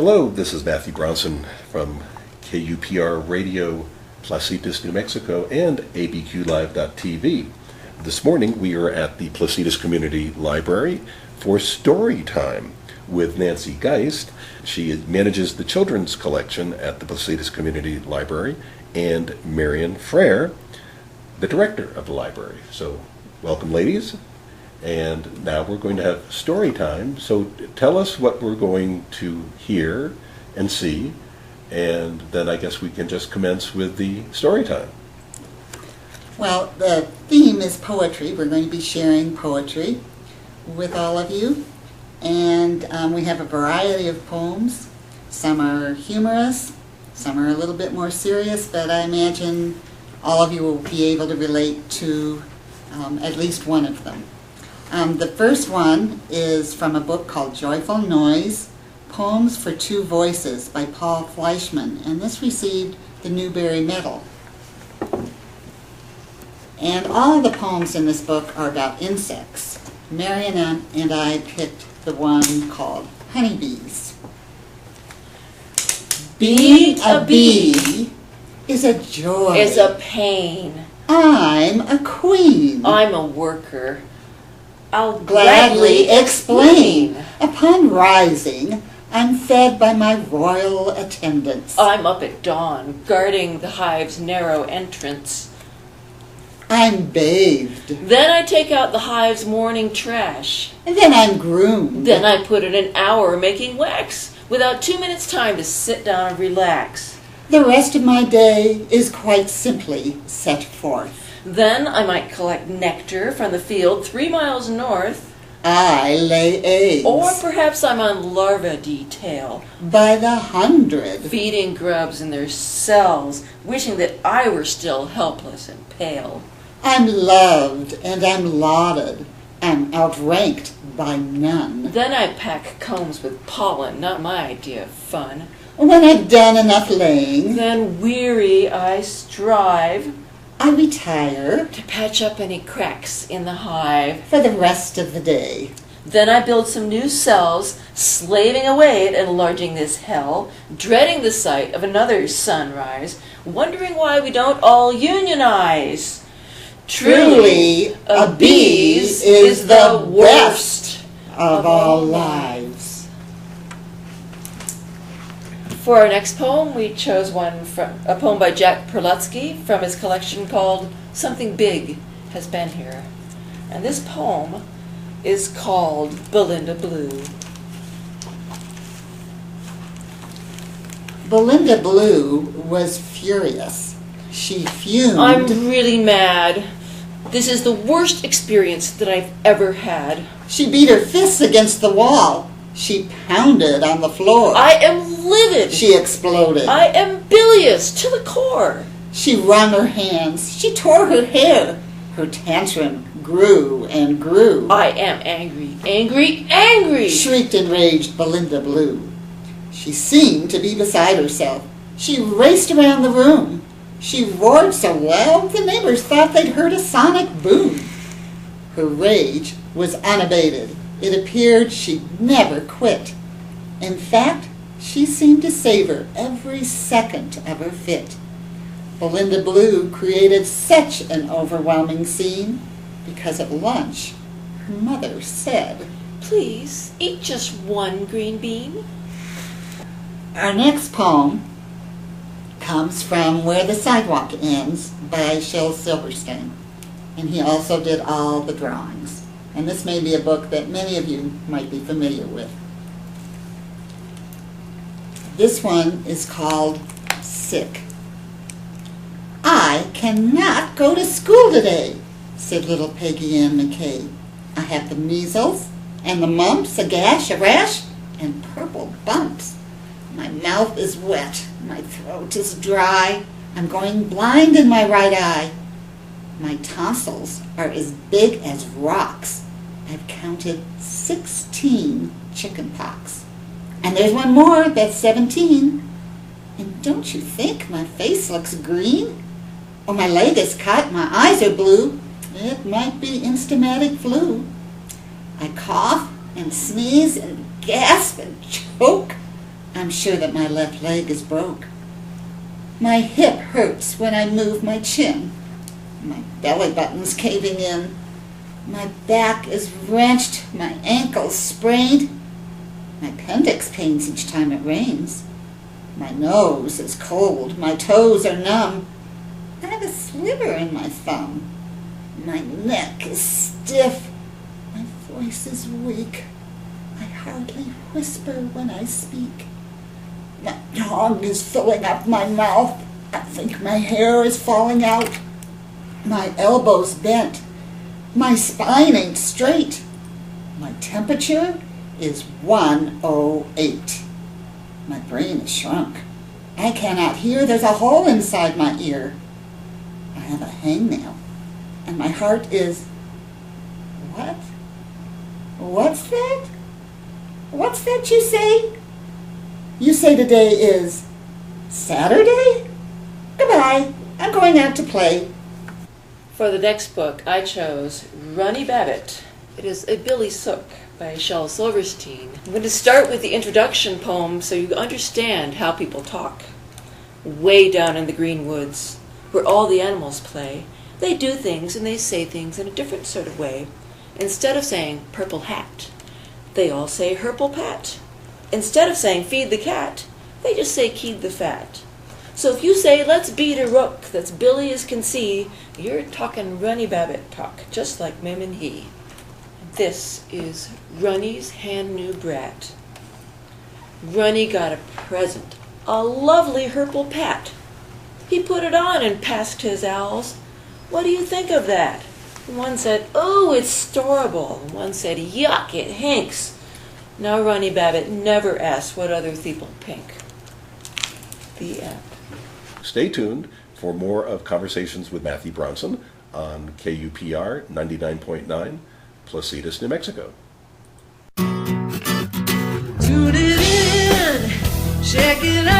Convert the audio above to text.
Hello, this is Matthew Bronson from KUPR Radio, Placitas, New Mexico, and abqlive.tv. This morning we are at the Placitas Community Library for story time with Nancy Geist. She manages the children's collection at the Placitas Community Library, and Marion Frere, the director of the library. So welcome, ladies. And now we're going to have story time. So tell us what we're going to hear and see, and then I guess we can just commence with the story time. Well, the theme is poetry. We're going to be sharing poetry with all of you. And we have a variety of poems. Some are humorous, some are a little bit more serious, but I imagine all of you will be able to relate to at least one of them. The first one is from a book called Joyful Noise, Poems for Two Voices by Paul Fleischman, and this received the Newbery Medal. And all the poems in this book are about insects. Marion and I picked the one called Honeybees. Being a bee is a joy. Is a pain. I'm a queen. I'm a worker. I'll Gladly explain. Upon rising, I'm fed by my royal attendants. I'm up at dawn, guarding the hive's narrow entrance. I'm bathed. Then I take out the hive's morning trash. And then I'm groomed. Then I put in an hour making wax, without 2 minutes time to sit down and relax. The rest of my day is quite simply set forth. Then I might collect nectar from the field 3 miles north. I lay eggs. Or perhaps I'm on larva detail, by the hundred. feeding grubs in their cells, wishing that I were still helpless and pale. I'm loved and I'm lauded. I'm outranked by none. Then I pack combs with pollen, not my idea of fun. When I've done enough laying, Then weary I strive I retire to patch up any cracks in the hive. for the rest of the day. Then I build some new cells, slaving away at enlarging this hell, dreading the sight of another sunrise, wondering why we don't all unionize. Truly, a bee's is the worst of all lives. For our next poem, we chose a poem by Jack Perlutsky from his collection called Something Big Has Been Here. And this poem is called Belinda Blue. Belinda Blue was furious. She fumed. I'm really mad. This is the worst experience that I've ever had. She beat her fists against the wall. She pounded on the floor. I am livid. She exploded. I am bilious to the core. She wrung her hands. She tore her hair. Her tantrum grew and grew. I am angry, angry, angry. Shrieked enraged Belinda Blue. She seemed to be beside herself. She raced around the room. She roared so loud the neighbors thought they'd heard a sonic boom. Her rage was unabated. It appeared she'd never quit. In fact, she seemed to savor every second of her fit. Belinda Blue created such an overwhelming scene because at lunch, her mother said, Please, eat just one green bean. Our next poem comes from Where the Sidewalk Ends by Shel Silverstein, and he also did all the drawings. And this may be a book that many of you might be familiar with. This one is called Sick. I cannot go to school today, said little Peggy Ann McKay. I have the measles and the mumps, a gash, a rash, and purple bumps. My mouth is wet, my throat is dry, I'm going blind in my right eye. My tonsils are as big as rocks. I've counted 16 chicken pox. And there's one more, that's 17. And don't you think my face looks green? Or my leg is cut, my eyes are blue. It might be instamatic flu. I cough and sneeze and gasp and choke. I'm sure that my left leg is broke. My hip hurts when I move my chin. My belly button's caving in. My back is wrenched, my ankle's sprained. My appendix pains each time it rains. My nose is cold, my toes are numb. I have a sliver in my thumb. My neck is stiff, my voice is weak. I hardly whisper when I speak. My tongue is filling up my mouth. I think my hair is falling out. My elbow's bent. My spine ain't straight. My temperature is 108. My brain is shrunk. I cannot hear. There's a hole inside my ear. I have a hangnail. And my heart is... What? What's that? What's that you say? You say today is Saturday? Goodbye. I'm going out to play. For the next book, I chose Runny Babbitt. It is a Billy Sook by Shel Silverstein. I'm going to start with the introduction poem so you understand how people talk. Way down in the green woods, where all the animals play, they do things and they say things in a different sort of way. Instead of saying purple hat, they all say herple pat. Instead of saying feed the cat, they just say keed the fat. So if you say let's beat a rook that's Billy as can see, you're talking Runny Babbitt talk, just like Mim and he. This is Runny's hand-new brat. Runny got a present, a lovely herple pat. He put it on and passed his owls. What do you think of that? One said, oh, it's storable. One said, yuck, it hinks. Now Runny Babbitt never asks what other people think. The end. Stay tuned for more of Conversations with Matthew Bronson on KUPR 99.9, Placitas, New Mexico. Tune it in, check it out.